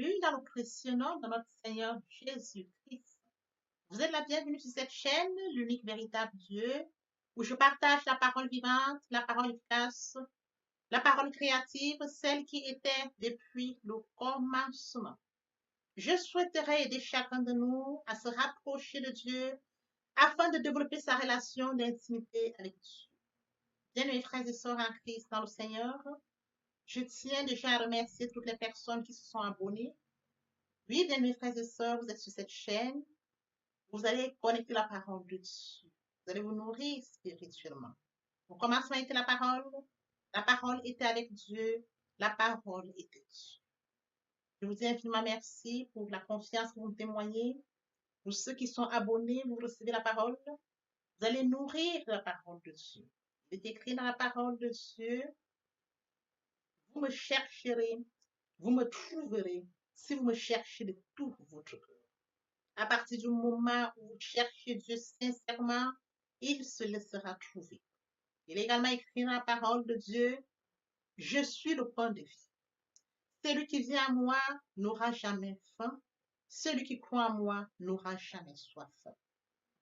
bienvenue dans le précieux nom de notre Seigneur Jésus-Christ. Vous êtes la bienvenue sur cette chaîne, l'unique véritable Dieu, où je partage la parole vivante, la parole efficace, la parole créative, celle qui était depuis le commencement. Je souhaiterais aider chacun de nous à se rapprocher de Dieu afin de développer sa relation d'intimité avec Dieu. Bien, mes frères et sœurs en Christ dans le Seigneur, je tiens déjà à remercier toutes les personnes qui se sont abonnées. Oui, bien, mes frères et sœurs, vous êtes sur cette chaîne. Vous allez connecter la parole de Dieu. Vous allez vous nourrir spirituellement. Au commencement était la parole. La parole était avec Dieu. La parole était Dieu. Je vous dis infiniment merci pour la confiance que vous me témoignez. Pour ceux qui sont abonnés, vous recevez la parole. Vous allez nourrir la parole de Dieu. Il est écrit dans la parole de Dieu. Vous me chercherez, vous me trouverez si vous me cherchez de tout votre cœur. À partir du moment où vous cherchez Dieu sincèrement, il se laissera trouver. Il est également écrit dans la parole de Dieu, je suis le pain de vie. Celui qui vient à moi n'aura jamais faim. Celui qui croit en moi n'aura jamais soif.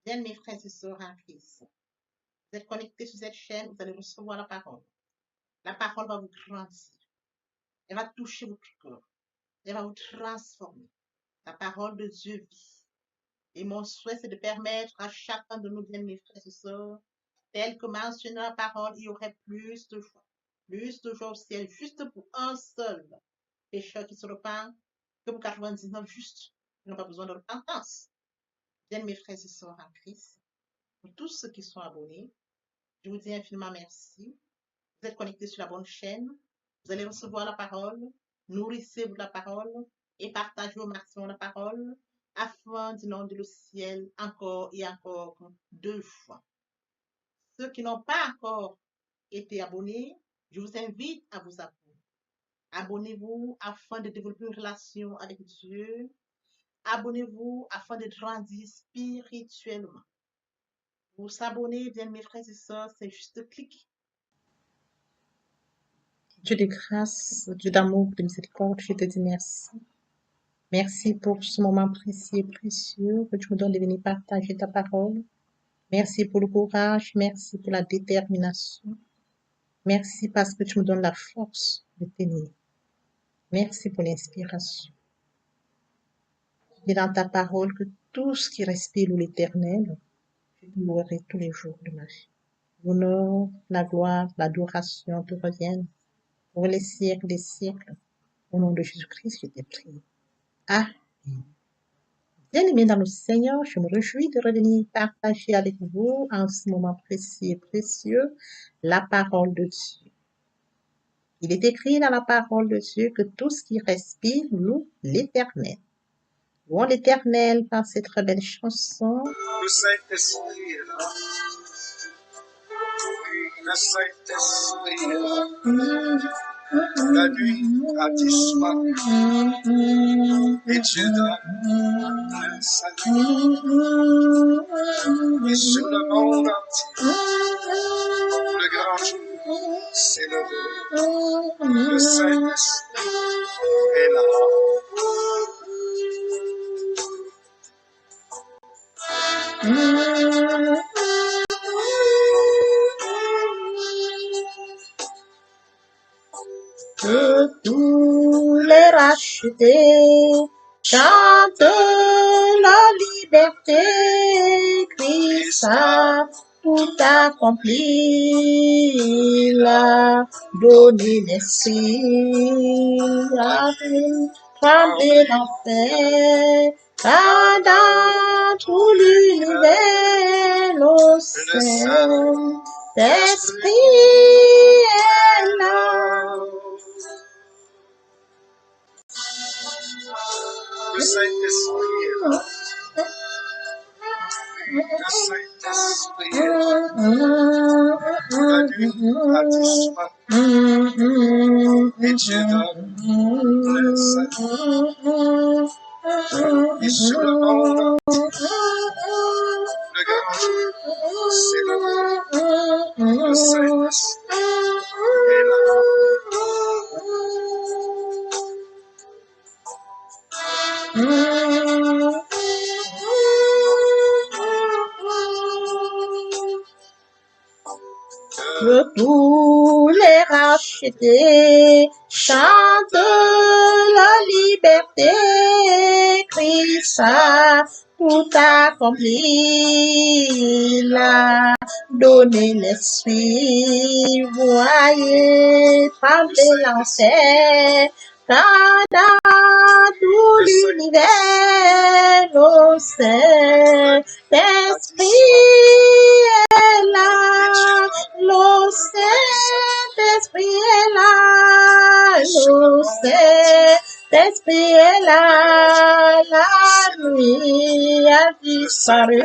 Bien, mes frères et sœurs en Christ, vous êtes connectés sur cette chaîne, vous allez recevoir la parole. La parole va vous grandir. Elle va toucher votre cœur. Elle va vous transformer. La parole de Dieu vit. Et mon souhait, c'est de permettre à chacun de nous, bien mes frères et sœurs, tel que mentionné dans la parole, il y aurait plus de joie. Plus de joie au ciel, juste pour un seul pécheur qui se repent, que pour 99 justes qui n'ont pas besoin de repentance. Bien mes frères et sœurs en Christ, pour tous ceux qui sont abonnés, je vous dis infiniment merci. Vous êtes connectés sur la bonne chaîne. Vous allez recevoir la parole. Nourrissez-vous de la parole et partagez au maximum la parole afin d'inonder le ciel encore et encore 2 fois. Ceux qui n'ont pas encore été abonnés, je vous invite à vous abonner. Abonnez-vous afin de développer une relation avec Dieu. Abonnez-vous afin de grandir spirituellement. Pour s'abonner, bien mes frères et sœurs, c'est juste cliquer. Dieu de grâce, Dieu d'amour, de miséricorde, je te dis merci. Merci pour ce moment précieux et précieux que tu me donnes de venir partager ta parole. Merci pour le courage, merci pour la détermination. Merci parce que tu me donnes la force de tenir. Merci pour l'inspiration. Et dans ta parole que tout ce qui respire l'éternel, je te louerai tous les jours de ma vie. L'honneur, la gloire, l'adoration te reviennent pour les siècles des siècles. Au nom de Jésus-Christ, je t'ai prié. Amen. Bien-aimés dans le Seigneur, je me réjouis de revenir partager avec vous en ce moment précis et précieux la parole de Dieu. Il est écrit dans la parole de Dieu que tout ce qui respire loue l'Éternel. Louons l'Éternel par cette très belle chanson. Le Saint-Esprit est là. Le Saint-Esprit est là. La nuit a disparu et Dieu donne le salut. Et sur le monde entier, le grand jour s'est levé. Le Saint-Esprit est là. Que tous les rachetés chantent la liberté, Christ a tout accompli, il a donné l'esprit, a tremblé l'enfer, car dans tout l'univers, le Saint-Esprit est là. Le Saint-Esprit est là. Le Saint-Esprit est là. La nuit a disparu et Dieu donne le salut. Et sur le monde, le grand jour s'est levé. Le Saint-Esprit est là. Que tous les rachetés chantent la liberté. Christ a tout accompli. Il a donné l'esprit. Voyez trembler l'enfer. Quand dans tout l'univers, nos Saint-Esprit est là. Le Saint-Esprit est là. Le Saint-Esprit est là. La nuit a disparu.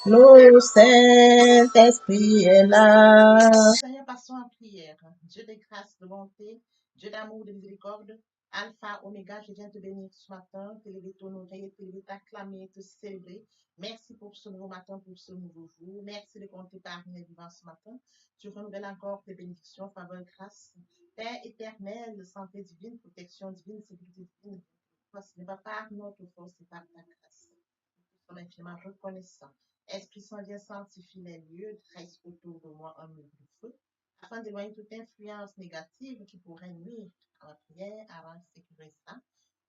Le Saint-Esprit est là. Seigneur, passons en prière. Dieu de grâce, de bonté, Dieu d'amour, de miséricorde, Alpha, Oméga, je viens te bénir ce matin, t'élever, t'honorer, t'élever, t'acclamer, te célébrer. Merci pour ce nouveau matin, pour ce nouveau jour. Merci de compter parmi les vivants ce matin. Tu renouvelles encore tes bénédictions, faveur, grâce. Père éternel, santé divine, protection divine, sécurité divine. Ce n'est pas par notre force, c'est par ta grâce. Nous sommes infiniment reconnaissants. Esprit Saint, viens sanctifier les lieux, dresse autour de moi un mur de feu, afin d'éloigner toute influence négative qui pourrait nuire à la prière, avant de sécuriser ça.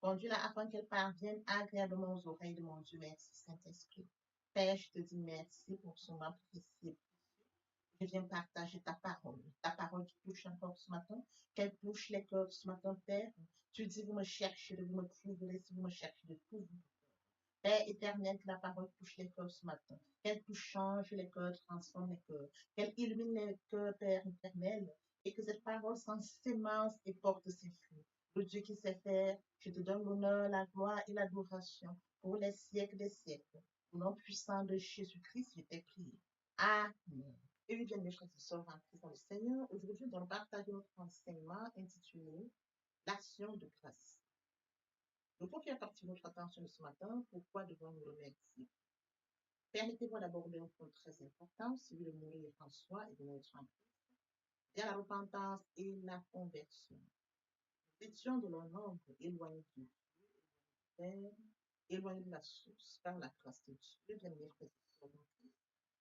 Conduis-la afin qu'elle parvienne agréablement aux oreilles de mon Dieu. Merci, Saint-Esprit. Père, je te dis merci pour son nom précieux. Je viens partager ta parole qui touche encore ce matin, qu'elle touche les cœurs ce matin, Père. Tu dis, vous me cherchez, vous me trouverez si vous me cherchez de tout. Père éternel, que la parole touche les cœurs ce matin. Qu'elle touche, change les cœurs, transforme les cœurs. Qu'elle illumine les cœurs, Père éternel. Et que cette parole sans sémence et porte ses fruits. Le Dieu qui sait faire, je te donne l'honneur, la gloire et l'adoration pour les siècles des siècles. Au nom puissant de Jésus-Christ, je t'ai prié. Amen. Et oui, bien, mes frères et sœurs en Christ dans le Seigneur, aujourd'hui, nous allons partager notre enseignement intitulé L'action de grâce. Donc, pour faire partie de notre attention ce matin, pourquoi devons-nous remercier? Permettez-moi d'aborder un point très important, celui de mourir en soi et de notre en Christ, la repentance et la conversion. Nous étions de leur nombre éloignés de Dieu, Père, éloignés de la source, par la grâce de Dieu, bien mes frères et sœurs en Christ.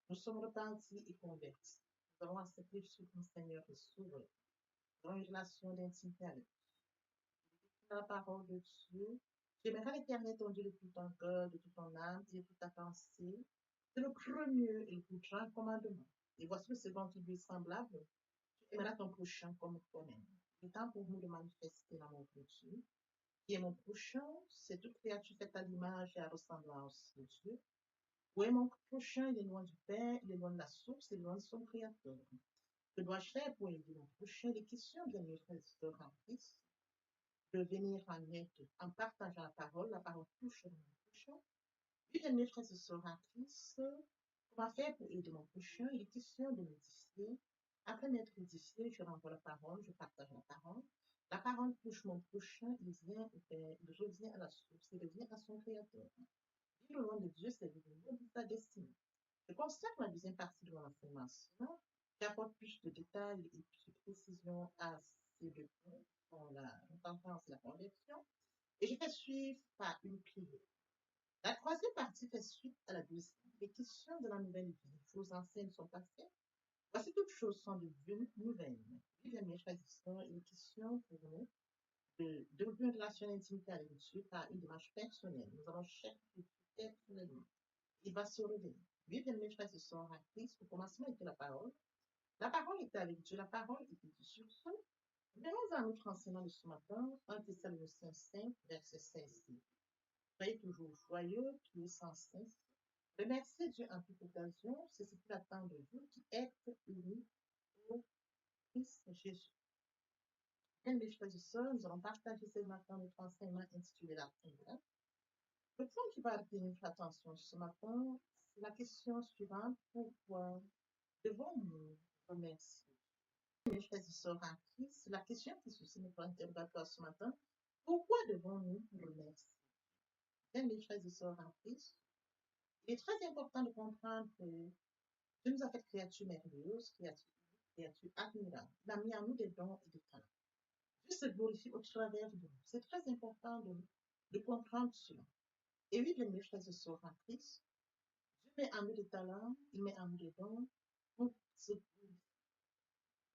Nous sommes repentis et convertis. Nous avons accepté Jésus comme Seigneur et Sauveur. Nous avons une relation d'intimité avec la parole de Dieu. Tu aimeras l'Éternel ton Dieu de tout ton cœur, de toute ton âme et de toute ta pensée. C'est le premier et le plus grand commandement. Et voici le second qui lui est semblable. Tu aimeras ton prochain comme toi-même. Il est temps pour nous de manifester l'amour de Dieu. Qui est mon prochain? C'est toute créature faite à l'image et à ressemblance de Dieu. Où est mon prochain? Il est loin du Père, il est loin de la source, il est loin de son Créateur. Que dois-je faire pour aider mon prochain? Les questions, bien mes frères et sœurs en Christ, de venir en aide en partageant la parole touche mon prochain. Puis, bien mes frères et sœurs en Christ, comment faire pour aider mon prochain? Il est question de m'édifier. Après m'être édifié, je renvoie la parole, je partage la parole. La parole touche mon prochain, il revient à la source, il revient à son Créateur. Vivre loin de Dieu, c'est vivre loin de ta destinée. Je constate la deuxième partie de mon enseignement, qui apporte plus de détails et plus de précision à ces deux points, pour la repentance et la conversion, et je fais suivre par une prière. La troisième partie fait suite à la deuxième. Les questions de la nouvelle vie, choses anciennes sont passées. Voici toutes choses sont devenues nouvelles. Puis, mes frères et sœurs, il est question pour nous de développer une relation d'intimité avec Dieu par une démarche personnelle. Nous allons chercher personnellement. Il va se révéler. Oui, bien, mes frères et sœurs en Christ, au commencement était la parole. La parole était avec Dieu, la parole était sur ce. Venons à notre enseignement de ce matin, 1 Thessaloniciens 5, verset 16. Soyez toujours joyeux, priez sans cesse. Remerciez Dieu en toute occasion, c'est ce qu'il attend de vous qui êtes unis au Christ Jésus. Bien, mes frères et sœurs, nous allons partager ce matin notre enseignement intitulé La prière. Le point qui va attirer notre attention ce matin, c'est la question suivante, pourquoi devons-nous remercier? Mes frères et sœurs en Christ, la question qui suscite notre interrogatoire ce matin, pourquoi devons-nous remercier? Bien, mes frères et sœurs en Christ, il est très important de comprendre que Dieu nous a fait créatures merveilleuses, créatures admirables. Il a mis en nous des dons et des talents. Dieu se glorifie au travers de nous. C'est très important de de comprendre cela. Et oui, bien mes frères et sœurs en Christ, Dieu met en nous des talents, il met en nous des dons pour se glorifier.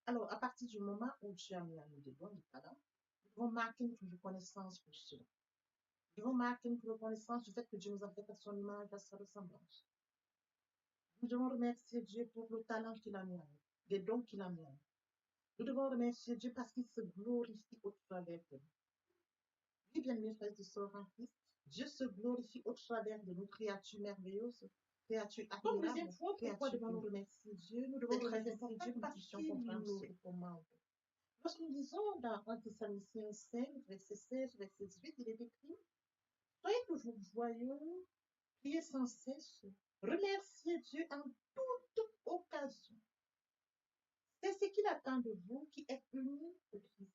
Alors, à partir du moment où Dieu a mis en nous des dons, des talents, nous devons marquer notre reconnaissance pour cela. Nous devons marquer notre reconnaissance du fait que Dieu nous a fait à son image, à sa ressemblance. Nous devons remercier Dieu pour le talent qu'il a mis en nous, les dons qu'il a mis en nous. Nous devons remercier Dieu parce qu'il se glorifie au travers de nous. Oui, bien mes frères et sœurs en Christ, Dieu se glorifie au travers de nos créatures merveilleuses, créatures admirables. Donc, deuxième fois, pourquoi devons-nous remercier Dieu? Nous devons remercier Dieu parce qu'il nous recommande. Lorsque nous lisons dans 1 Thessaloniciens 5, verset 16, verset 18, il est écrit: soyez toujours joyeux, priez sans cesse, remerciez Dieu en toute occasion. C'est ce qu'il attend de vous qui êtes unis au Christ.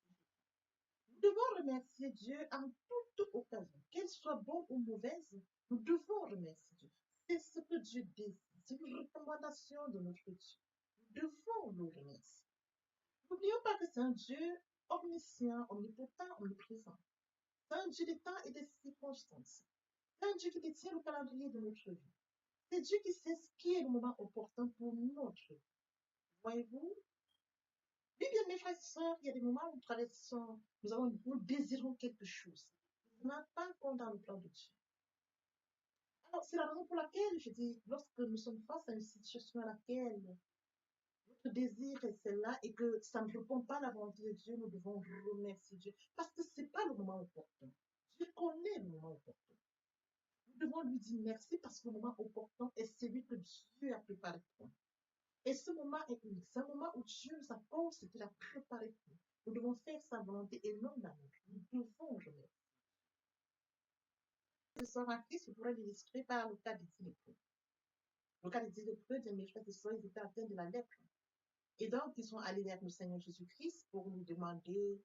Nous devons remercier Dieu en toute occasion, qu'elle soit bonne ou mauvaise, nous devons remercier Dieu. C'est ce que Dieu désire, c'est une recommandation de notre Dieu. Nous devons le remercier. N'oublions pas que c'est un Dieu omniscient, omnipotent, omniprésent. C'est un Dieu des temps et des circonstances. C'est un Dieu qui détient le calendrier de notre vie. C'est Dieu qui sait ce qui est le moment opportun pour notre vie. Voyez-vous? Oui, bien, mes frères et sœurs, il y a des moments où nous traversons, nous désirons quelque chose. Nous n'avons pas compte dans le plan de Dieu. Alors, c'est la raison pour laquelle je dis, lorsque nous sommes face à une situation à laquelle notre désir est celle-là et que ça ne répond pas à la volonté de Dieu, nous devons remercier Dieu. Parce que ce n'est pas le moment opportun. Dieu connaît le moment opportun. Nous devons lui dire merci parce que le moment opportun est celui que Dieu a préparé pour nous. Et ce moment est unique. C'est un moment où Dieu nous apporte ce qu'il a préparé pour nous. Nous devons faire sa volonté et non la nôtre. Nous devons remercier. Ce soir en Christ, vous pourrez l'illustrer par le cas des 10 lépreux. Le cas des 10 lépreux, mes frères et sœurs, ils étaient atteints de la lèpre. Et donc, ils sont allés vers le Seigneur Jésus-Christ pour lui demander,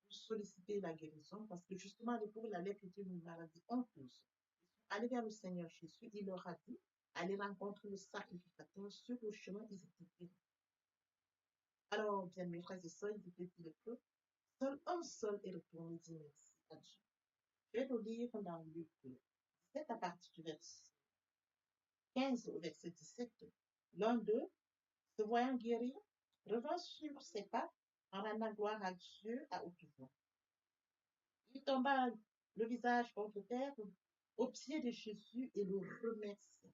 pour solliciter la guérison, parce que justement, pour la lèpre était une maladie honteuse. Ils sont allés vers le Seigneur Jésus, il leur a dit, allez rencontrer le sacrificateur, sur le chemin, ils étaient guéris. Alors, bien, mes frères et sœurs, ils étaient lépreux. Seul un seul est retourné dire merci à Dieu. Je vais le lire dans Luc 17 à partir du verset 15 au verset 17. L'un d'eux, se voyant guéri, revint sur ses pas en rendant gloire à Dieu à haute voix. Il tomba le visage contre terre aux pieds de Jésus et le remercia.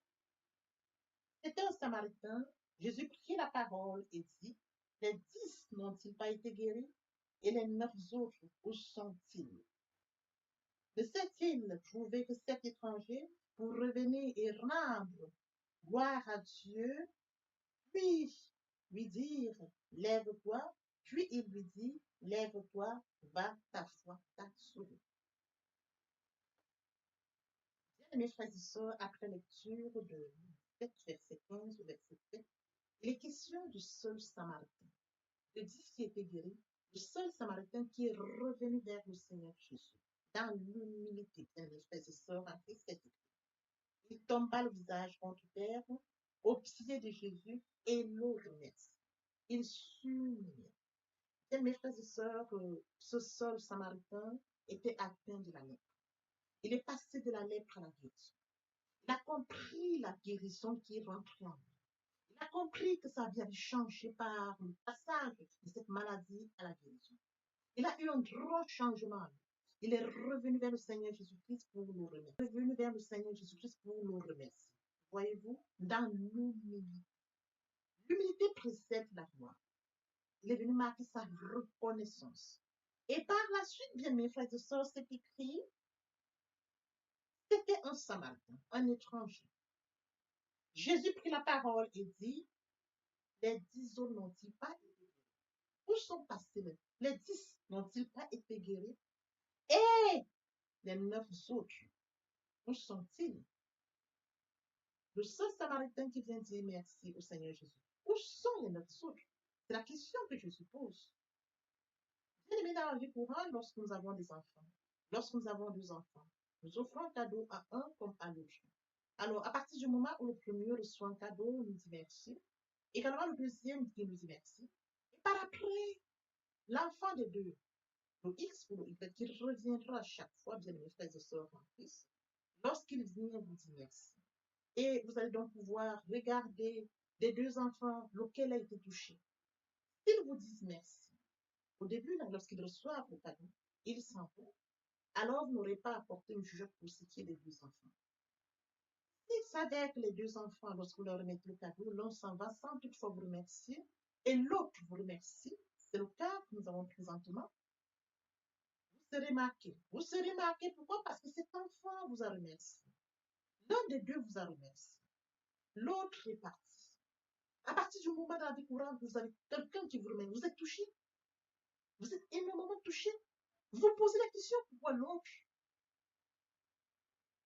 C'était un Samaritain. Jésus prit la parole et dit, les 10 n'ont-ils pas été guéris? Et les 9 autres, où sont-ils? Ne s'est-il trouvé que cet étranger pour revenir et rendre gloire à Dieu, puis lui dire, lève-toi, puis il lui dit, lève-toi, va, ta foi t'a sauvé. Bien, mes frères et sœurs, après lecture de verset 15 au verset 7, il est question du seul Samaritain, de 10 qui étaient guéris, le seul Samaritain qui est revenu vers le Seigneur Jésus, dans l'humilité. Bien, mes frères et sœurs, en Christ, il tomba le visage contre terre, aux pieds de Jésus, et le remercie. Il s'humilia. Bien, mes frères et sœurs, ce seul Samaritain était atteint de la lèpre. Il est passé de la lèpre à la guérison. Il a compris la guérison qui est rentrée en lui. Il a compris que sa vie avait changé par le passage de cette maladie à la guérison. Il a eu un grand changement. Il est revenu vers le Seigneur Jésus-Christ pour le remercier. Revenu vers le Seigneur Jésus-Christ pour le remercier. Voyez-vous, dans l'humilité. L'humilité précède la gloire. Il est venu marquer sa reconnaissance. Et par la suite, bien mes frères et sœurs, c'est écrit, c'était un Samaritain, un étranger. Jésus prit la parole et dit, les 10 autres n'ont-ils pas été guéris? Où sont passés les 10 n'ont-ils pas été guéris? Et les 9 autres, où sont-ils? Le seul Samaritain qui vient dire merci au Seigneur Jésus. Où sont les 9 autres? C'est la question que Jésus pose. Bien aimé, dans la vie courante, lorsque nous avons des enfants, lorsque nous avons 2 enfants, nous offrons un cadeau à un comme à l'autre. Alors, à partir du moment où le premier reçoit un cadeau, il nous dit merci. Également, le deuxième, il nous dit merci. Et par après, l'enfant des deux le X pour le Y, qui reviendra à chaque fois, bien mes frères et sœurs en Christ, lorsqu'il vient vous dire merci. Et vous allez donc pouvoir regarder des deux enfants lequel a été touché. S'ils vous disent merci, au début, lorsqu'ils reçoivent le cadeau, ils s'en vont. Alors, vous n'aurez pas apporté une jugeote pour ce qui est des deux enfants. S'il s'avère que les deux enfants, lorsque vous leur remettez le cadeau, l'un s'en va sans toutefois vous remercier et l'autre vous remercie, c'est le cas que nous avons présentement, vous serez marqué. Vous serez marqué pourquoi? Parce que cet enfant vous a remercié. L'un des deux vous a remercié. L'autre est parti. À partir du moment dans la vie courante, vous avez quelqu'un qui vous remercie. Vous êtes touché. Vous êtes énormément touché. Vous vous posez la question pourquoi l'autre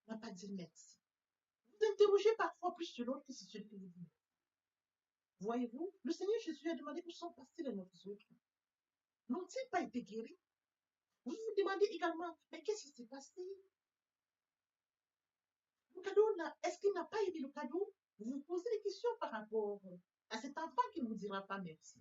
n'a pas dit merci. Vous interrogez parfois plus sur l'autre que sur celui qui vous dit. Voyez-vous, le Seigneur Jésus a demandé où sont passés les nôtres autres. N'ont-ils pas été guéris? Vous vous demandez également, mais qu'est-ce qui s'est passé? Le cadeau, est-ce qu'il n'a pas aimé le cadeau? Vous vous posez des questions par rapport à cet enfant qui ne vous dira pas merci.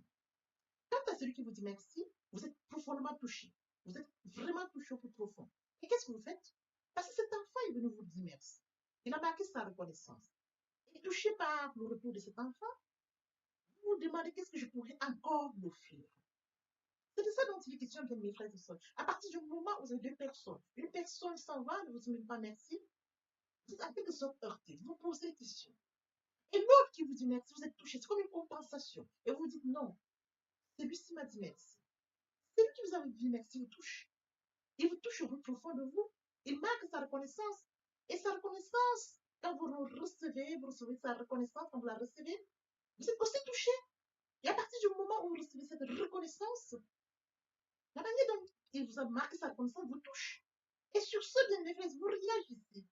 Quant à celui qui vous dit merci, vous êtes profondément touché. Vous êtes vraiment touché au plus profond. Et qu'est-ce que vous faites? Parce que cet enfant est venu vous dire merci. Il a marqué sa reconnaissance. Et touché par le retour de cet enfant, vous vous demandez qu'est-ce que je pourrais encore lui offrir. C'est de ça dont il est question, bien mes frères et sœurs. À partir du moment où vous avez deux personnes, une personne s'en va, ne vous dit même pas merci, vous êtes en quelque sorte heurté. Vous posez des questions. Et l'autre qui vous dit merci, vous êtes touché. C'est comme une compensation. Et vous dites non, celui-ci m'a dit merci. Celui qui vous a dit merci vous touche. Il vous touche au plus profond de vous. Il marque sa reconnaissance. Et sa reconnaissance, quand vous recevez sa reconnaissance, quand vous la recevez, vous êtes aussi touché. Et à partir du moment où vous recevez cette reconnaissance, la manière dont il vous a marqué sa reconnaissance vous touche. Et sur ce, bien mes frères, vous réagissez.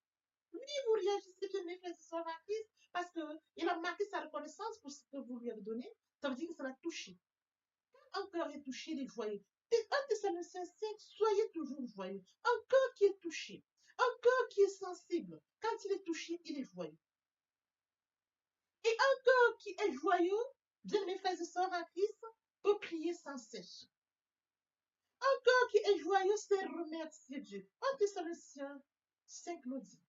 Oui, vous réagissez, bien mes frères et sœurs en Christ, parce qu'il a marqué sa reconnaissance pour ce que vous lui avez donné. Ça veut dire que ça l'a touché. Quand un cœur est touché, il est joyeux. 1 Thessaloniciens 5, soyez toujours joyeux. Un cœur qui est touché, un cœur qui est sensible, quand il est touché, il est joyeux. Et un cœur qui est joyeux, bien mes frères et sœurs en Christ, peut prier sans cesse. Un cœur qui est joyeux, c'est remercier Dieu. 1 Thessaloniciens 5 nous dit.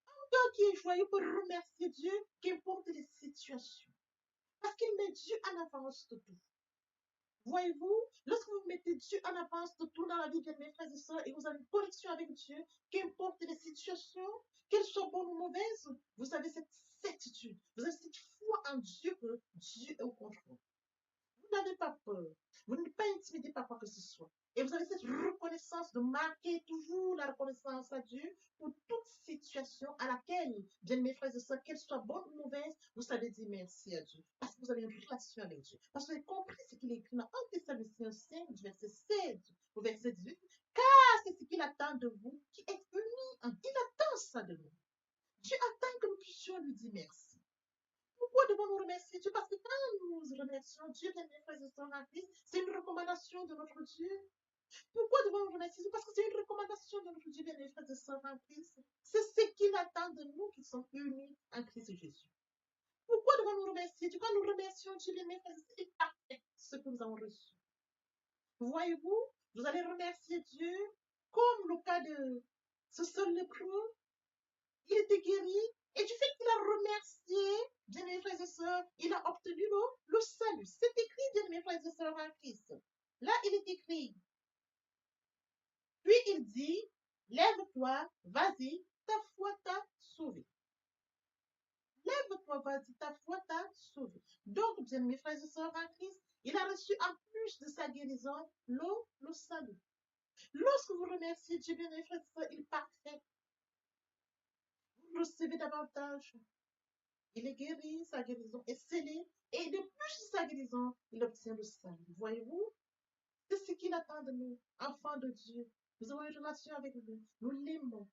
Un cœur qui est joyeux peut remercier Dieu, qu'importe les situations. Parce qu'il met Dieu en avance de tout. Voyez-vous, lorsque vous mettez Dieu en avance de tout dans la vie de mes frères et sœurs et vous avez une connexion avec Dieu, qu'importe les situations, qu'elles soient bonnes ou mauvaises, vous avez cette certitude, vous avez cette foi en Dieu que Dieu est au contrôle. Vous n'avez pas peur, vous n'êtes pas intimidé par quoi que ce soit. Et vous avez cette reconnaissance de marquer toujours la reconnaissance à Dieu pour toute situation à laquelle, bien mes frères et sœurs, qu'elle soit bonne ou mauvaise, vous savez dire merci à Dieu. Parce que vous avez une relation avec Dieu. Parce que vous avez compris ce qu'il est écrit dans 1 Thessaloniciens 5, verset 16 au verset 18. Car c'est ce qu'il attend de vous qui êtes unis. Il attend ça de nous. Dieu attend que nous puissions lui dire merci. Pourquoi devons-nous remercier Dieu? Parce que quand nous remercions Dieu, bien mes frères et sœurs en Christ, c'est une recommandation de notre Dieu. Pourquoi devons-nous remercier Dieu? Parce que c'est une recommandation de notre Dieu, bien mes frères et sœurs en Christ. C'est ce qu'il attend de nous qui sommes unis en Christ Jésus. Pourquoi devons-nous remercier Dieu? Quand nous remercions Dieu, bien mes frères et sœurs, il parfait ce que nous avons reçu. Voyez-vous, vous allez remercier Dieu comme le cas de ce seul lépreux. Il était guéri et du fait qu'il a remercié, bien mes frères et sœurs, il a obtenu le salut. C'est écrit, bien mes frères et sœurs en Christ. Là, il est écrit. Puis il dit, lève-toi, vas-y, ta foi t'a sauvé. Lève-toi, vas-y, ta foi t'a sauvé. Donc, bien mes frères et sœurs en Christ, il a reçu en plus de sa guérison le salut. Lorsque vous remerciez Dieu, bien mes frères et sœurs, il parfait. Vous recevez davantage. Il est guéri, sa guérison est scellée, et de plus de sa guérison, il obtient le salut. Voyez-vous, c'est ce qu'il attend de nous, enfants de Dieu. Nous avons une relation avec lui, nous l'aimons.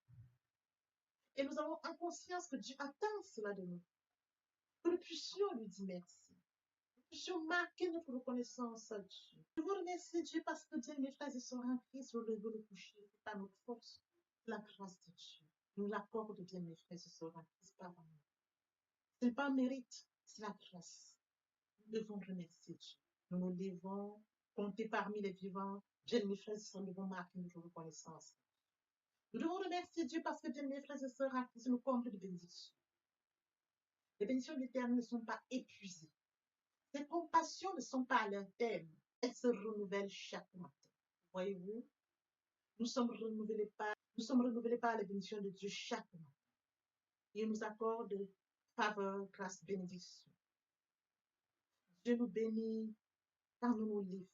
Et nous avons en conscience que Dieu attend cela de nous. Que nous puissions lui dire merci. Que nous puissions marquer notre reconnaissance à Dieu. Je vous remercie Dieu parce que Dieu, mes frères et sœurs en Christ, vous levez le coucher. C'est pas notre force, la grâce de Dieu. Nous l'accorde bien, mes frères et sœurs en Christ, par amour. Ce n'est pas un mérite, c'est la grâce. Nous devons remercier Dieu. Nous nous levons compter parmi les vivants. Bien, mes frères et sœurs, nous devons marquer notre reconnaissance. Nous devons remercier Dieu parce que, bien, mes frères et sœurs, en Christ nous comble de bénédictions. Les bénédictions de l'Éternel ne sont pas épuisées. Ses compassions ne sont pas à leur terme. Elles se renouvellent chaque matin. Voyez-vous, nous sommes renouvelés par les bénédictions de Dieu chaque matin. Il nous accorde faveur, grâce, bénédiction. Dieu nous bénit quand nous nous livrons.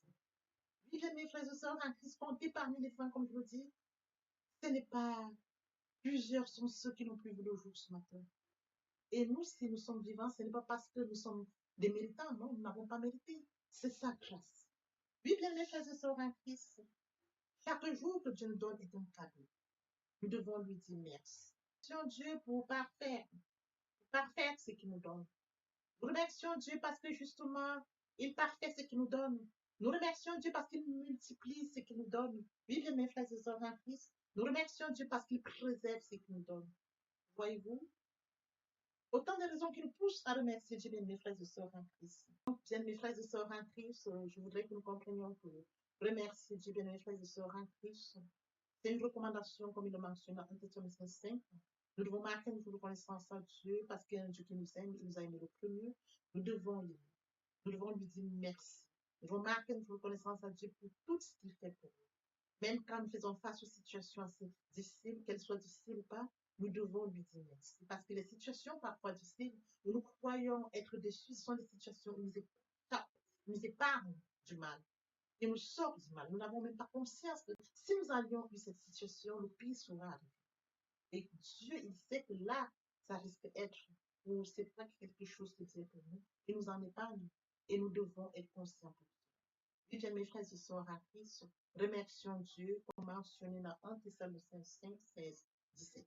Oui, bien, mes frères et sœurs, en Christ, compter parmi les femmes, comme je vous dis, ce n'est pas plusieurs sont ceux qui n'ont plus vu le jour ce matin. Et nous, si nous sommes vivants, ce n'est pas parce que nous sommes des méritants, non, nous n'avons pas mérité. C'est sa grâce. Oui, bien, mes frères et sœurs en Christ, chaque jour que Dieu nous donne est un cadeau. Nous devons lui dire merci. Remercions Dieu pour parfaire ce qu'il nous donne. Nous remercions Dieu parce que justement, il parfait ce qu'il nous donne. Nous remercions Dieu parce qu'il multiplie ce qu'il nous donne. Oui, bien, mes frères et sœurs en Christ, nous remercions Dieu parce qu'il préserve ce qu'il nous donne. Voyez-vous? Autant de raisons qui nous poussent à remercier Dieu, bien, mes frères et sœurs en Christ. Donc, bien, mes frères et sœurs en Christ, je voudrais que nous comprenions que remercier Dieu, bien, mes frères et sœurs en Christ, c'est une recommandation, comme il le mentionne dans 1 Thessaloniciens 5. Nous devons marquer notre reconnaissance à Dieu parce qu'il y a un Dieu qui nous aime, il nous a aimé le premier. Nous devons lui dire merci. Nous devons marquer notre reconnaissance à Dieu pour tout ce qu'il fait pour nous. Même quand nous faisons face aux situations assez difficiles, qu'elles soient difficiles ou pas, nous devons lui dire merci. Parce que les situations parfois difficiles, où nous croyons être déçus, ce sont des situations où nous épargnent du mal. Et nous sortent du mal. Nous n'avons même pas conscience que si nous avions eu cette situation, le pire sera arrivé. Et Dieu, il sait que là, ça risque d'être, ou c'est pas quelque chose que Dieu pour nous. Il nous en épargne. Et nous devons être conscients. Oui, bien, mes frères et sœurs en Christ, remercions Dieu, comme mentionné dans 1 Thessaloniciens 5, 16, 17.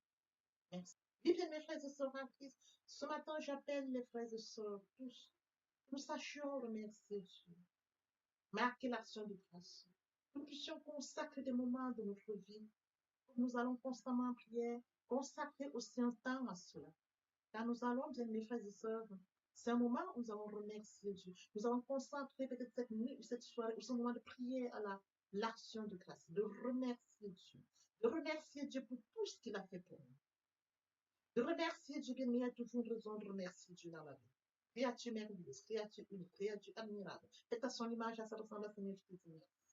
Merci. Oui, bien, mes frères et sœurs en Christ, ce matin, j'appelle les frères et sœurs tous. Nous sachions remercier Dieu, marquer l'action de grâce. Nous puissions consacrer des moments de notre vie. Nous allons constamment en prière, consacrer aussi un temps à cela. Car nous allons, bien, mes frères et sœurs, c'est un moment où nous allons remercier Dieu. Nous allons concentrer peut-être cette nuit ou cette soirée ou ce moment de prière à l'action de grâce, de remercier Dieu pour tout ce qu'il a fait pour nous. De remercier Dieu, bien, il y a toujours raison de remercier Dieu dans la vie. Créature merveilleuse, créature unique, créature admirable. Faites à son image, à sa ressemblance, Seigneur, je te dis merci.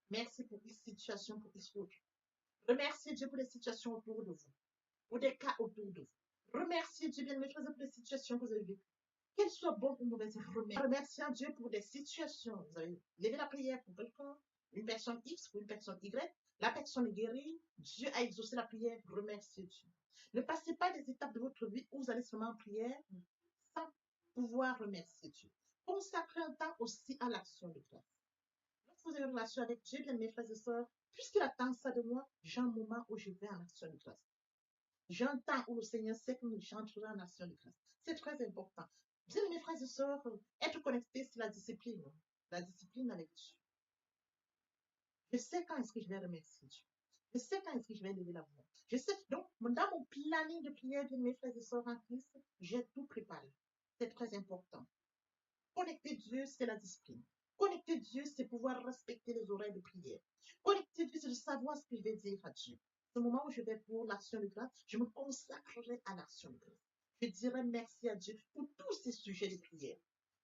Merci pour les situations, pour les autres. Remerciez Dieu pour les situations autour de vous, pour des cas autour de vous. Remerciez Dieu, bien, mes frères, pour les situations que vous avez vécues. Qu'elles soient bonnes ou mauvaises, remerciez Dieu pour des situations. Vous avez levé la prière pour quelqu'un, une personne X ou une personne Y. La personne est guérie. Dieu a exaucé la prière. Remerciez Dieu. Ne passez pas des étapes de votre vie où vous allez seulement en prière sans pouvoir remercier Dieu. Consacrez un temps aussi à l'action de grâce. Lorsque vous avez une relation avec Dieu, bien, mes frères et sœurs, puisqu'il attend ça de moi, j'ai un moment où je vais en action de grâce. J'ai un temps où le Seigneur sait que j'entrerai en action de grâce. C'est très important. Bien, mes frères et sœurs, être connecté, c'est la discipline. La discipline avec Dieu. Je sais quand est-ce que je vais remercier Dieu. Je sais quand est-ce que je vais lever la voix. Je sais, donc, dans mon planning de prière, bien, mes frères et sœurs en Christ, j'ai tout préparé. C'est très important. Connecter Dieu, c'est la discipline. Connecter Dieu, c'est pouvoir respecter les oreilles de prière. Connecter Dieu, c'est de savoir ce que je vais dire à Dieu. Ce moment où je vais pour l'action de grâce, je me consacrerai à l'action de grâce. Je dirai merci à Dieu pour tous ces sujets de prière.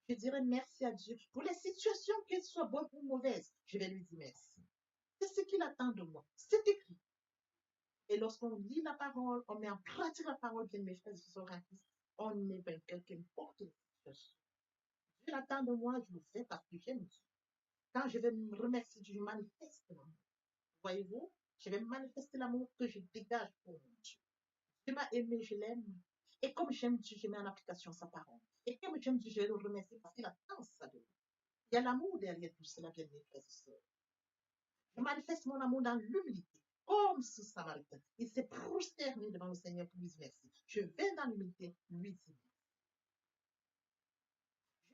Je dirai merci à Dieu pour les situations, qu'elles soient bonnes ou mauvaises. Je vais lui dire merci. C'est ce qu'il attend de moi. C'est écrit. Et lorsqu'on lit la parole, on met en pratique la parole, bien, mes frères et sœurs en Christ, on est vainqueur, qu'importe les situations. Dieu attend de moi, je le fais parce que j'aime Dieu. Quand je vais me remercier Dieu, je manifeste l'amour. Voyez-vous, je vais manifester l'amour que je dégage pour mon Dieu. Dieu m'a aimé, je l'aime. Et comme j'aime Dieu, je mets en application sa parole. Et comme j'aime Dieu, je vais le remercier parce qu'il attend ça de moi. Il y a l'amour derrière tout cela, bien, mes frères et sœurs. Je manifeste mon amour dans l'humilité. Comme ce Samaritain, il s'est prosterné devant le Seigneur pour lui dire merci. Je vais dans l'humilité lui dire.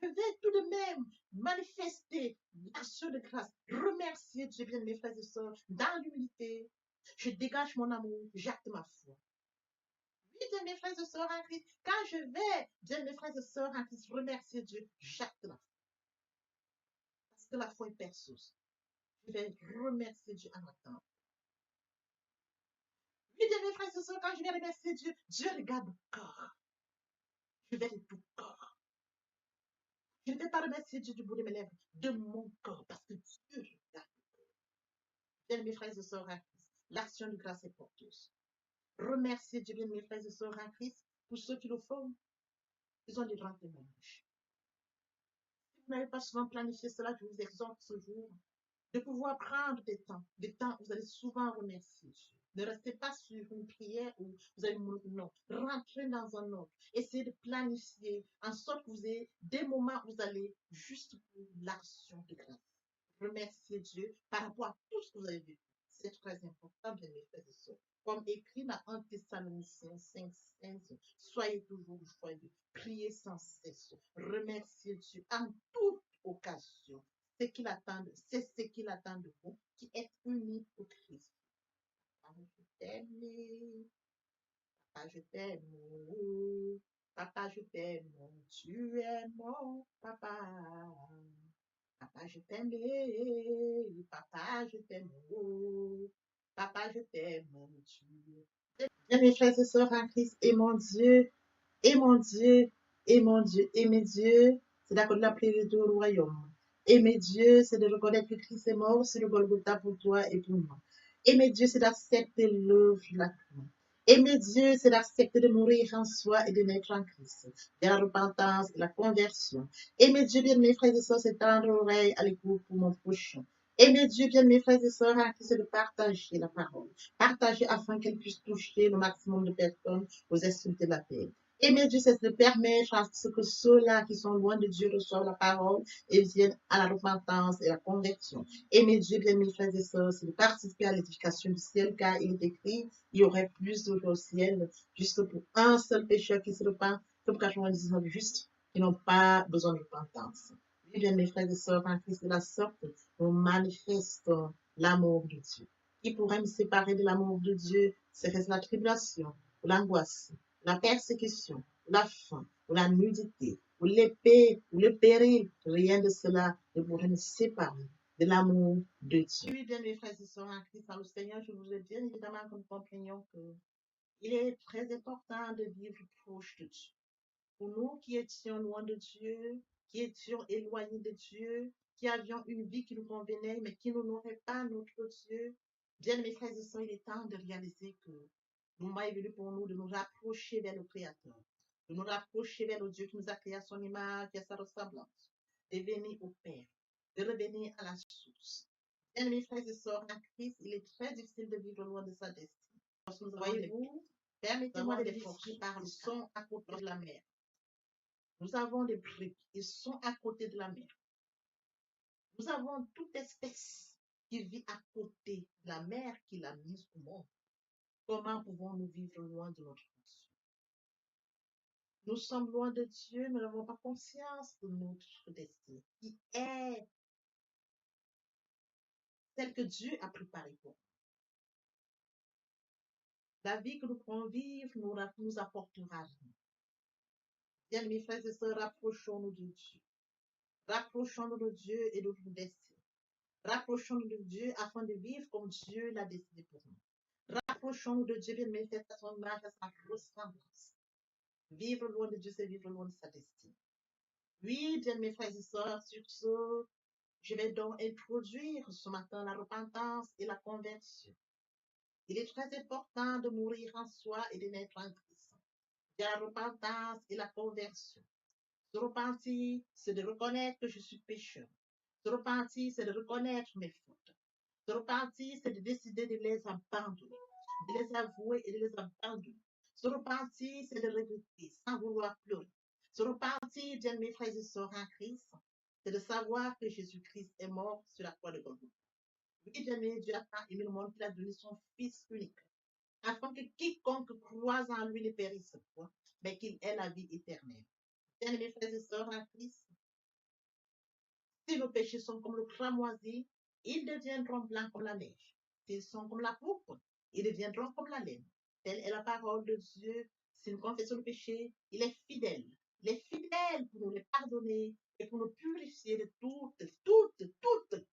Je vais tout de même manifester l'action de grâce, remercier Dieu, bien, mes frères et sœurs, dans l'humilité. Je dégage mon amour, j'acte ma foi. Oui, bien, mes frères et sœurs en Christ, quand je vais, bien, mes frères et sœurs en Christ, remercier Dieu, j'acte ma foi. que la foi perçoit. Je vais remercier Dieu en attendant. Oui, bien, mes frères et sœurs, quand je vais remercier Dieu, Dieu regarde le corps. Je vais de tout corps. Je ne vais pas remercier Dieu du bout de mes lèvres, de mon corps, parce que Dieu regarde. Bien, mes frères et sœurs en Christ, l'action de grâce est porteuse. Remerciez Dieu, bien, mes frères et sœurs en Christ, pour ceux qui le font. Ils ont des grands témoignages. Si vous n'avez pas souvent planifié cela, je vous exhorte ce jour de pouvoir prendre des temps où vous allez souvent remercier Dieu. Ne restez pas sur une prière où vous allez non, rentrez dans un autre. Essayez de planifier en sorte que vous ayez des moments où vous allez juste pour l'action de grâce. Remercier Dieu par rapport à tout ce que vous avez vécu. C'est très important, bien mes frères et sœurs. Comme écrit dans 1 Thessaloniciens 5:16, soyez toujours joyeux, priez sans cesse, remerciez Dieu en toute occasion. C'est ce qu'il attend de vous, qui êtes unis au Christ. Papa, je t'aime. Papa, je t'aime. Papa, je t'aime. Tu es mon papa. Papa, je t'aime. Papa, je t'aime. Papa, je t'aime. Tu es. Bien, mes frères et sœurs en Christ, et mon Dieu, et mon Dieu, et mon Dieu, aimer Dieu, c'est d'accorder la priorité au royaume. Aimer Dieu, c'est de reconnaître que Christ est mort sur le Golgotha pour toi et pour moi. Aimer Dieu, c'est d'accepter l'œuvre de la croix. Aimer Dieu, c'est d'accepter de mourir en soi et de naître en Christ, de la repentance et la conversion. Aimer Dieu, bien mes frères et sœurs, c'est tendre l'oreille à l'écoute pour mon prochain. Aimer Dieu, bien mes frères et sœurs, c'est de partager la parole. Partager afin qu'elle puisse toucher le maximum de personnes aux esprits de la paix. Aimer Dieu, c'est de permettre à ce que ceux-là qui sont loin de Dieu reçoivent la parole et viennent à la repentance et à la conversion. Aimer Dieu, bien mes frères et sœurs, c'est de participer à l'édification du ciel, car il est écrit, il y aurait plus d'eau au ciel, juste pour un seul pécheur qui se repent, que pour 99 justes qui n'ont pas besoin de repentance. Oui, bien mes frères et sœurs, en Christ de la sorte, nous manifestons l'amour de Dieu. Qui pourrait me séparer de l'amour de Dieu? Serait-ce la tribulation, ou l'angoisse, la persécution, la faim, ou la nudité, ou l'épée, ou le péril? Rien de cela ne pourrait nous séparer de l'amour de Dieu. Oui, bien mes frères et sœurs en Christ, dans le Seigneur, je voudrais bien évidemment que nous comprenions qu'il est très important de vivre proche de Dieu. Pour nous qui étions loin de Dieu, qui étions éloignés de Dieu, qui avions une vie qui nous convenait, mais qui n'honorait pas notre Dieu, bien mes frères et sœurs, il est temps de réaliser que le moment est venu pour nous de nous rapprocher vers le Créateur, de nous rapprocher vers le Dieu qui nous a créé à son image et à sa ressemblance, de venir au Père, de revenir à la source. Bien mes frères et sœurs, en Christ, il est très difficile de vivre loin de sa destinée. Voyez-vous, permettez-moi de l'exprimer par le son à côté de la mer. Nous avons des briques, ils sont à côté de la mer. Nous avons toute espèce qui vit à côté de la mer qu'il a mise au monde. Comment pouvons-nous vivre loin de notre Dieu? Nous sommes loin de Dieu, nous n'avons pas conscience de notre destinée, qui est celle que Dieu a préparée pour nous. La vie que nous pourrons vivre nous apportera rien. Bien, mes frères et sœurs, rapprochons-nous de Dieu. Rapprochons-nous de Dieu et de notre destinée. Rapprochons-nous de Dieu afin de vivre comme Dieu l'a décidé pour nous. Rapprochons-nous de Dieu, bien manifester à son image, à sa ressemblance. Vivre loin de Dieu, c'est vivre loin de sa destinée. Oui, bien mes frères et sœurs, sur ce, je vais donc introduire ce matin la repentance et la conversion. Il est très important de mourir en soi et de naître en Christ. Il y a la repentance et la conversion. Se repentir, c'est de reconnaître que je suis pécheur. Se repentir, c'est de reconnaître mes fautes. Se repentir, c'est de décider de les abandonner, de les avouer et de les abandonner. Se repentir, c'est de regretter sans vouloir pleurer. Se repentir, bien mes frères et sœurs en Christ, c'est de savoir que Jésus-Christ est mort sur la croix de Golgotha. Oui, bien mes Dieu a tant aimé le monde qu'il a donné son Fils unique, afin que quiconque croise en lui ne périsse point, mais qu'il ait la vie éternelle. Bien mes frères et sœurs en Christ, si nos péchés sont comme le cramoisi, ils deviendront blancs comme la neige. S'ils sont comme la pourpre, ils deviendront comme la laine. Telle est la parole de Dieu. Si nous confessons le péché, il est fidèle. Il est fidèle pour nous les pardonner et pour nous purifier de toute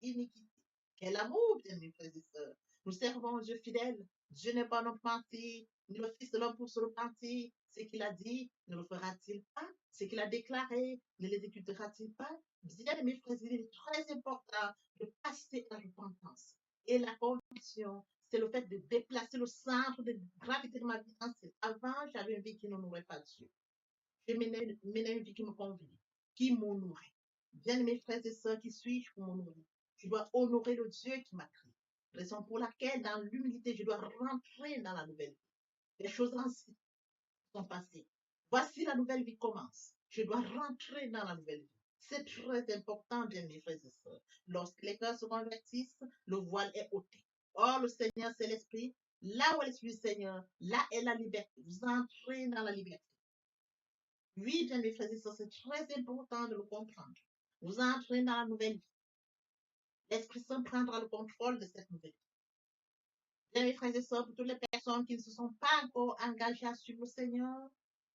iniquité. Quel amour, bien mes frères et sœurs. Nous servons un Dieu fidèle. Dieu n'est pas notre menti, ni le Fils de l'homme pour se repentir. Ce qu'il a dit, ne le fera-t-il pas? Ce qu'il a déclaré, ne l'exécutera-t-il pas? Bien, mes frères, il est très important de passer à la repentance. Et la conviction, c'est le fait de déplacer le centre de gravité de ma vie ancienne. Avant, j'avais une vie qui n'honorait pas Dieu. Je menais une vie qui me convenait, qui m'honorait. Bien, mes frères et sœurs, qui suis-je pour m'honorer? Je dois honorer le Dieu qui m'a créé. Raison pour laquelle, dans l'humilité, je dois rentrer dans la nouvelle vie. Les choses anciennes sont passées. Voici la nouvelle vie commence. Je dois rentrer dans la nouvelle vie. C'est très important, bien mes frères et sœurs. Lorsque les cœurs se convertissent, le voile est ôté. Or, le Seigneur, c'est l'Esprit. Là où est l'Esprit du Seigneur, là est la liberté. Vous entrez dans la liberté. Oui, bien mes frères et sœurs, c'est très important de le comprendre. Vous entrez dans la nouvelle vie. L'Esprit Saint prendra le contrôle de cette nouvelle vie. Bien mes frères et sœurs, pour toutes les personnes qui ne se sont pas encore engagées à suivre le Seigneur,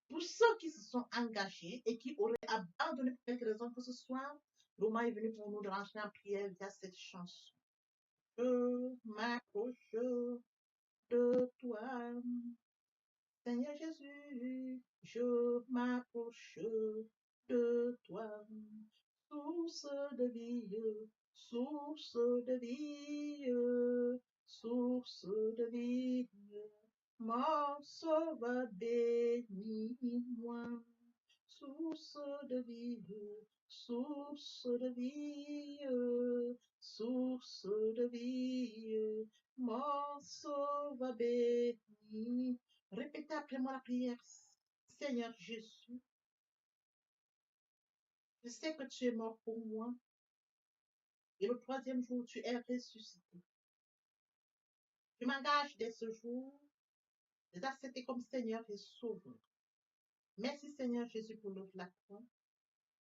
pour ceux qui se sont engagés et qui auraient abandonné pour quelque raison que ce soit, le moment est venu pour nous de rentrer en prière via cette chanson. Je m'approche de toi, Seigneur Jésus, je m'approche de toi. Source de vie, source de vie, source de vie, mon sauveur bénis-moi. Source de vie, source de vie, source de vie, mon sauveur bénis. Répétez après moi la prière. Seigneur Jésus, je sais que tu es mort pour moi. Et le troisième jour, tu es ressuscité. Je m'engage dès ce jour de t'accepter comme Seigneur et Sauveur. Merci Seigneur Jésus pour l'œuvre de la croix.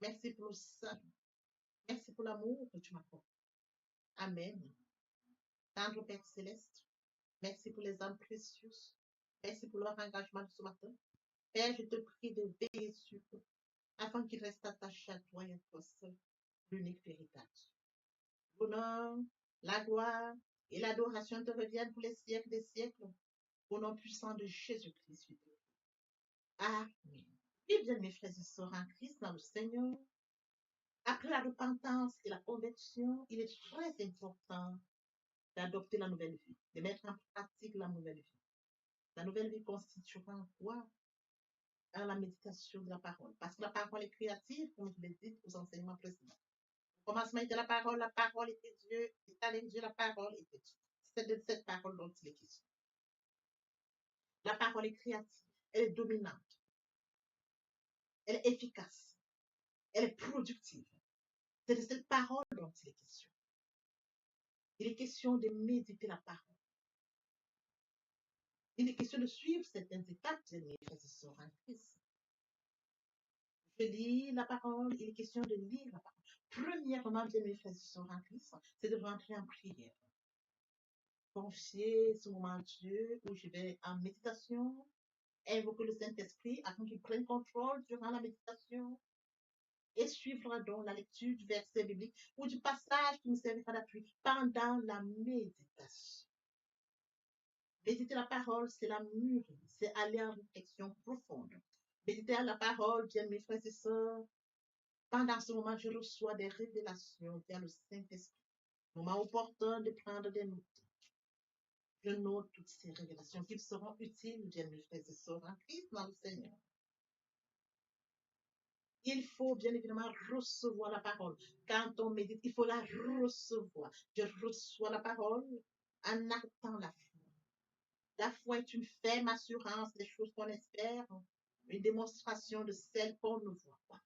Merci pour le salut. Merci pour l'amour que tu m'accordes. Amen. Tendre Père Céleste, merci pour les âmes précieuses. Merci pour leur engagement de ce matin. Père, je te prie de veiller sur eux afin qu'ils restent attachés à toi et à toi seul, l'unique véritable. L'honneur, la gloire et l'adoration te reviennent pour les siècles des siècles. Au nom puissant de Jésus-Christ. Amen. Et bien, mes frères et sœurs en Christ, dans le Seigneur, après la repentance et la conversion, il est très important d'adopter la nouvelle vie, de mettre en pratique la nouvelle vie. La nouvelle vie constituera en quoi? À la méditation de la parole. Parce que la parole est créative, comme je l'ai dit aux enseignements précédents. Au commencement était la parole était Dieu, et avec Dieu, la parole était Dieu. C'est de cette parole dont il est question. La parole est créative, elle est dominante, elle est efficace, elle est productive. C'est de cette parole dont il est question. Il est question de méditer la parole. Il est question de suivre certaines étapes de mes frères et sœurs en Christ. Je lis la parole, il est question de lire la parole. Premièrement, bien mes frères et sœurs en Christ, c'est de rentrer en prière. Confier ce moment à Dieu où je vais en méditation, invoquer le Saint-Esprit afin qu'il prenne contrôle durant la méditation et suivre donc la lecture du verset biblique ou du passage qui nous servira d'appui pendant la méditation. Méditer la parole, c'est la mûrir, c'est aller en réflexion profonde. Méditer la parole, bien mes frères et sœurs, pendant ce moment, je reçois des révélations via le Saint-Esprit. Moment opportun de prendre des notes. Je note toutes ces révélations qui seront utiles, bien mes frères et sœurs, en Christ dans le Seigneur. Il faut bien évidemment recevoir la parole. Quand on médite, il faut la recevoir. Je reçois la parole en actant la foi. La foi est une ferme assurance des choses qu'on espère, une démonstration de celles qu'on ne voit pas.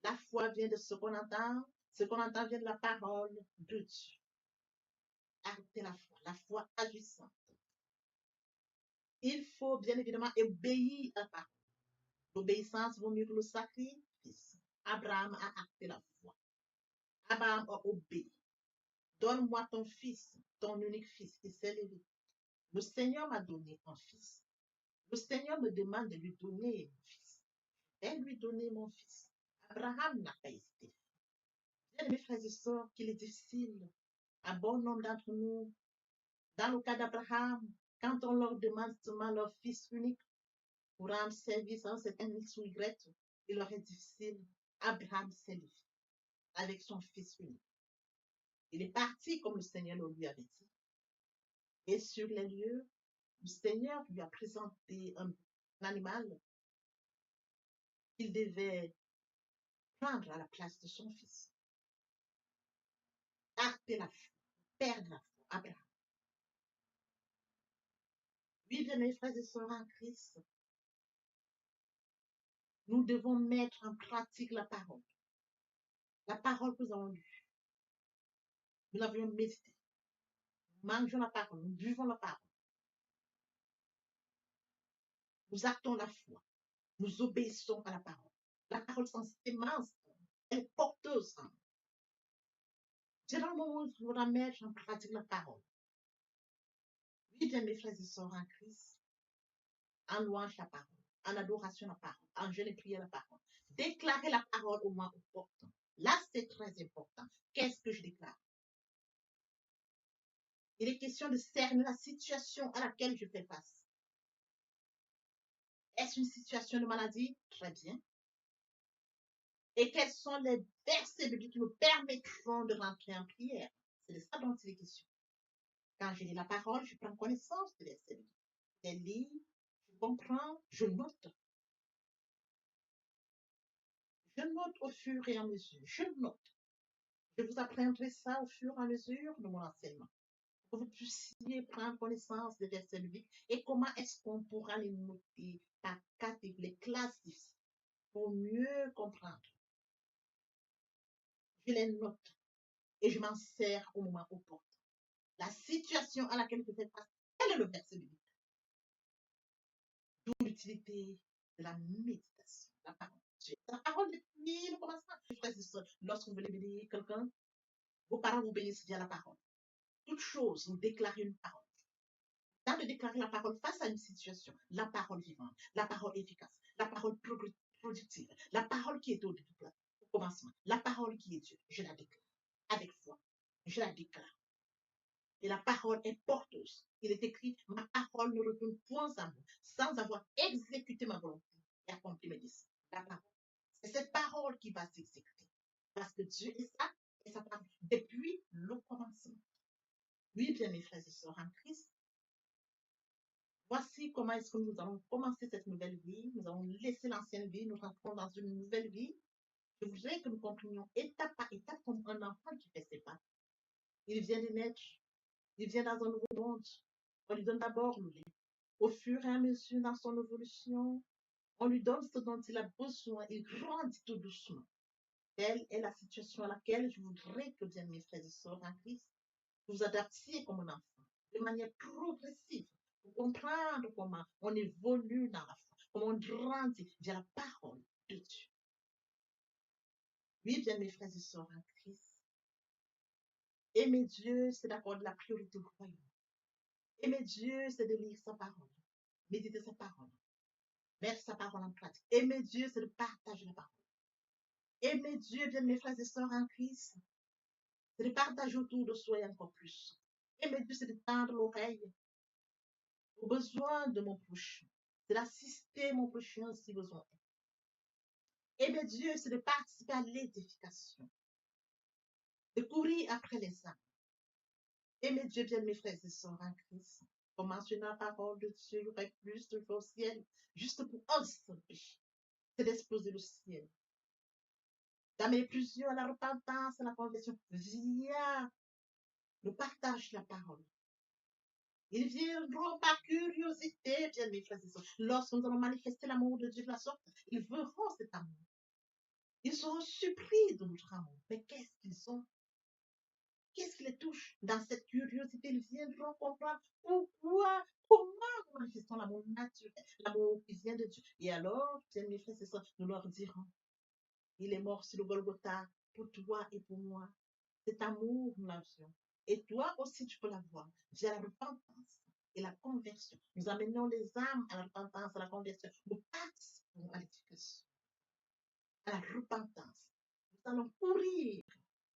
La foi vient de ce qu'on entend vient de la parole de Dieu. Acter la foi agissante. Il faut bien évidemment obéir à la parole. L'obéissance vaut mieux que le sacrifice. Abraham a acté la foi. Abraham a obéi. Donne-moi ton fils, ton unique fils, qui s'est levé. Le Seigneur m'a donné un fils. Le Seigneur me demande de lui donner mon fils. Je vais lui donner mon fils Abraham n'a pas hésité. Bien, mes frères et sœurs, qu'il est difficile, à bon nombre d'entre nous, dans le cas d'Abraham, quand on leur demande seulement leur fils unique pour rendre service à un certain X ou Y, il leur est difficile. Abraham s'est levé avec son fils unique. Il est parti comme le Seigneur le lui avait dit. Et sur les lieux, le Seigneur lui a présenté un animal qu'il devait prendre à la place de son fils. Arrêter la foi, perdre la foi, Abraham. Oui, bien mes frères et sœurs en Christ, nous devons mettre en pratique la parole. La parole que nous avons lue. Nous l'avions médité. Nous mangeons la parole, nous buvons la parole. Nous actons la foi. Nous obéissons à la parole. La parole sans sémence, elle est porteuse. C'est dans le moment où il faudra mettre en pratique la parole. Oui, bien mes frères et sœurs en Christ, en louange la parole, en adoration la parole, en jeûne et prière la parole. Déclarer la parole au moins opportun. Là, c'est très important. Qu'est-ce que je déclare? Il est question de cerner la situation à laquelle je fais face. Est-ce une situation de maladie? Très bien. Et quels sont les versets bibliques qui me permettront de rentrer en prière? C'est de ça dont il est question. Quand je lis la parole, je prends connaissance des versets bibliques. Je les lis, je comprends, je note. Je note au fur et à mesure. Je note. Je vous apprendrai ça au fur et à mesure de mon enseignement. Pour que vous puissiez prendre connaissance des versets bibliques et comment est-ce qu'on pourra les noter par catégorie, les classes pour mieux comprendre. Je les note et je m'en sers au moment opportun. La situation à laquelle je fais face, quel est le verset biblique? D'où l'utilité de la méditation, la parole. La parole depuis le commencement. Lorsque vous voulez bénir quelqu'un, vos parents vous bénissent via la parole. Toute chose, vous déclarez une parole. Dans de déclarer la parole face à une situation, la parole vivante, la parole efficace, la parole productive, la parole qui est au commencement, la parole qui est Dieu, je la déclare avec foi. Je la déclare. Et la parole est porteuse. Il est écrit, ma parole ne retourne point à moi, sans avoir exécuté ma volonté et accompli mes désirs. La parole. C'est cette parole qui va s'exécuter. Parce que Dieu est ça, et sa parole, depuis le commencement. Oui, bien mes frères et sœurs en Christ, voici comment est-ce que nous allons commencer cette nouvelle vie. Nous allons laisser l'ancienne vie, nous rentrons dans une nouvelle vie. Je voudrais que nous comprenions étape par étape comme un enfant qui fait ses pas. Il vient de naître. Il vient dans un nouveau monde. On lui donne d'abord le lait. Au fur et à mesure dans son évolution, on lui donne ce dont il a besoin. Il grandit tout doucement. Telle est la situation à laquelle je voudrais que, bien mes frères et sœurs en Christ, vous adaptiez comme un enfant, de manière progressive, pour comprendre comment on évolue dans la foi, comment on grandit via la parole de Dieu. Oui, bien mes frères et sœurs en Christ, aimer Dieu, c'est d'accorder la priorité au royaume. Aimer Dieu, c'est de lire sa parole, méditer sa parole, mettre sa parole en pratique. Aimer Dieu, c'est de partager la parole. Aimer Dieu, bien mes frères et sœurs en Christ, c'est de partager autour de soi et encore plus. Aimer Dieu, c'est de tendre l'oreille aux besoins de mon prochain. C'est d'assister mon prochain si besoin est. Aimer Dieu, c'est de participer à l'édification, de courir après les âmes. Aimer Dieu, bien mes frères et sœurs en Christ. Pour mentionner la parole de Dieu, il y aurait plus de choses au ciel, juste pour un seul péché. C'est d'exploser le ciel. D'amener plusieurs à la repentance, à la conversion, via le partage de la parole. Ils viendront par curiosité, bien mes frères et sœurs. Lorsque nous allons manifester l'amour de Dieu de la sorte, ils verront cet amour. Ils seront surpris de notre amour. Mais qu'est-ce qu'ils ont? Qu'est-ce qui les touche? Dans cette curiosité, ils viendront comprendre pourquoi, comment nous manifestons l'amour naturel, l'amour qui vient de Dieu. Et alors, bien mes frères et sœurs, nous leur dirons, il est mort sur le Golgotha pour toi et pour moi. Cet amour, nous l'avions. Et toi aussi, tu peux l'avoir via la repentance et la conversion. Nous amenons les âmes à la repentance, à la conversion. Nous participons à l'éducation. à la repentance. Nous allons courir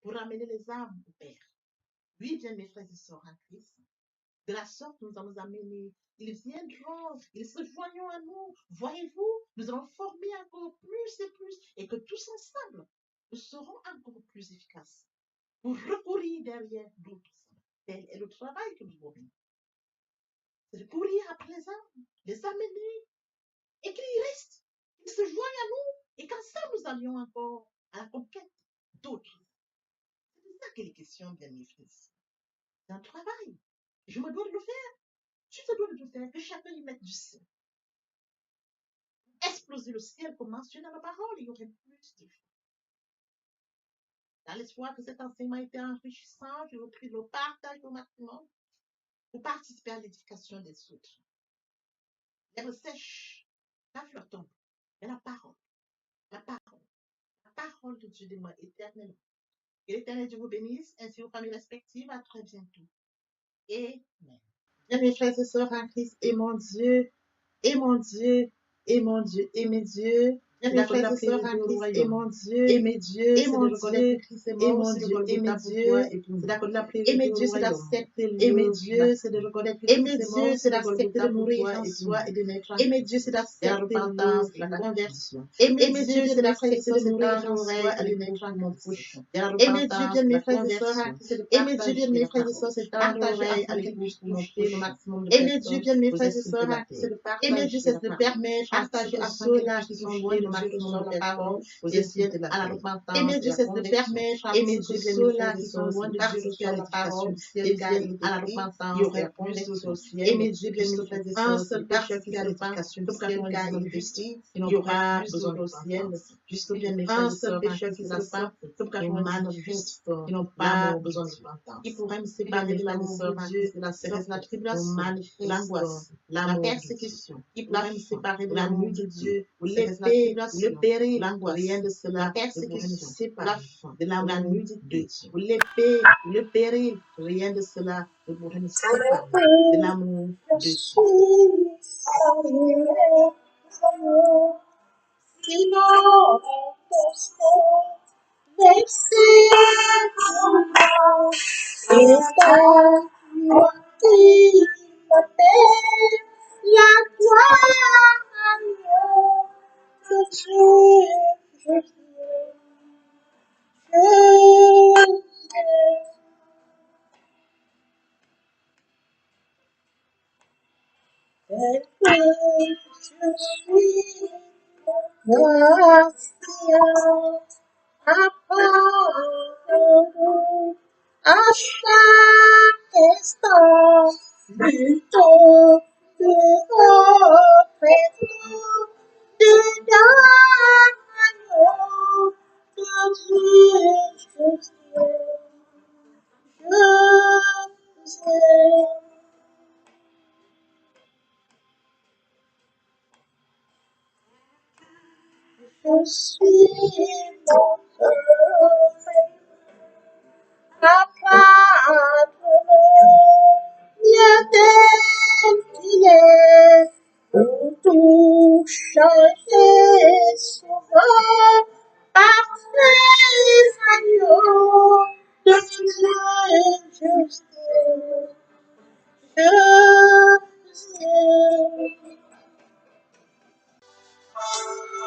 pour amener les âmes au Père. Oui, bien mes frères et sœurs en Christ, de la sorte nous allons amener. Ils viendront, ils se joindront à nous. Voyez-vous, nous allons former encore plus et que tous ensemble, nous serons encore plus efficaces pour recourir derrière d'autres âmes. Tel est le travail que nous avons. C'est de courir après les amener et qu'ils restent, qu'ils se joignent à nous et qu'ensemble nous allions encore à la conquête d'autres. C'est de ça qu'il est question, bien mes frères. C'est un travail. Je me dois de le faire. Tu te dois de le faire. Que chacun y mette du sien. Exploser le ciel, comme mentionné dans la parole, il y aurait plus de vie. Dans l'espoir que cet enseignement a été enrichissant, je repris le partage au maximum pour participer à l'édification des autres. L'herbe sèche, la fleur tombe, mais la parole de Dieu demeure éternellement. Que l'Éternel Dieu vous bénisse, ainsi vos familles respectives. À très bientôt. Amen. Bien, mes frères et sœurs en Christ, et mon Dieu, et mon Dieu, et mon Dieu, et mes dieux. Bien, mes frères et sœurs en Christ, et mon Dieu, et mes dieux, et mon Dieu, et mon Dieu, et mes dieux. C'est d'accepter et mes dieux, c'est d'accepter et mes dieux, c'est de reconnaître et mes dieux, c'est d'accepter de mourir en soi et de naître en et mes dieux, c'est d'accepter la conversion. Et mes dieux, c'est d'accepter de mourir en soi et de naître en mon prochain. Et mes dieux, bien mes frères et sœurs, et mes dieux, bien mes frères et sœurs, c'est partager afin qu'ils puissent toucher le maximum de personnes. Et mes dieux, bien mes frères et sœurs, c'est de partager. Et mes dieux, c'est de permettre partager à ceux-là qui sont loin de maximum de parole, et viennent à la repentance. Et mes dieux, c'est de permettre à ceux-là qui sont loin de Dieu de faire la parole, et viennent à la repentance. Il y aurait plus au ciel. Et mes dieux, bien mes frères et sœurs, un seul pécheur qui fait l'éducation du ciel, car il est justice, il n'y aura plus besoin au ciel. Juste bien mes frères et sœurs, un seul pécheur qui se repent, comme quand on manifeste, ils n'ont pas besoin de repentance. Ils pourraient me séparer de l'amour de Dieu, de la tribulation, l'angoisse, la persécution. Ils pourraient me séparer de l'amour de Dieu, l'épée, le péril, l'angoisse, rien de cela, la persécution, la faim, de l'amour de Dieu, l'épée, le péril, rien de cela, ne pourrait me séparer de l'amour de Dieu.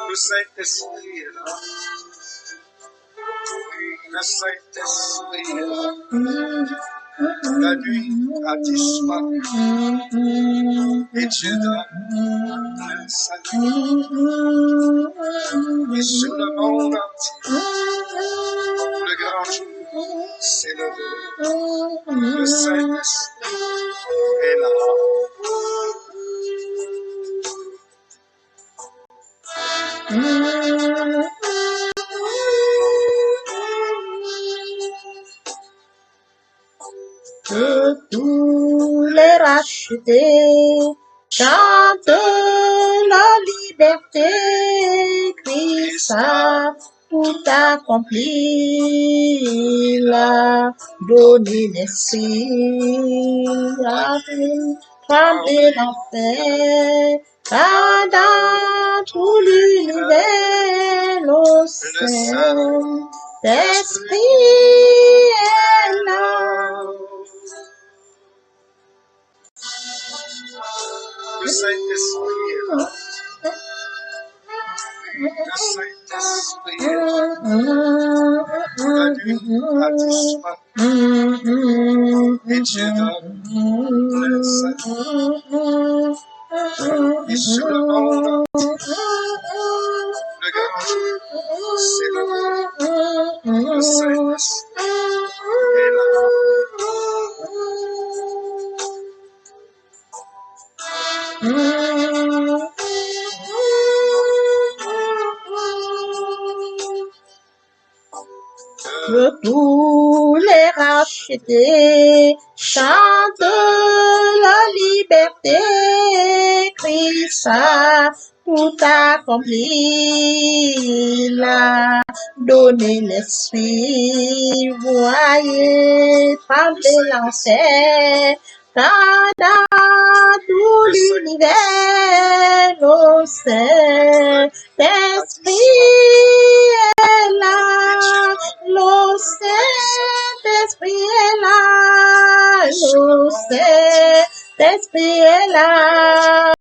Le Saint-Esprit est là. Le Saint-Esprit est là. La nuit a disparu et Dieu donne le salut. Et sur le monde entier, le grand jour s'est levé. Le Saint-Esprit est là. Que tous les rachetés chantent la liberté. Christ a tout accompli, il a donné l'esprit, a fait trembler l'enfer. car dans tout l'univers, le Saint-Esprit est là. Le Saint-Esprit est là. Le Saint-Esprit est là. La nuit a disparu. Et Dieu donne plein salut. Et sur le monde, le grand jour, c'est le Saint-Esprit est là. Que tous les rachetés chantent la liberté, Christ a tout accompli, il a donné l'esprit, voyez trembler l'enfer, car dans tout l'univers, le Saint-Esprit est là. Le Saint-Esprit est là, le Saint-Esprit est là.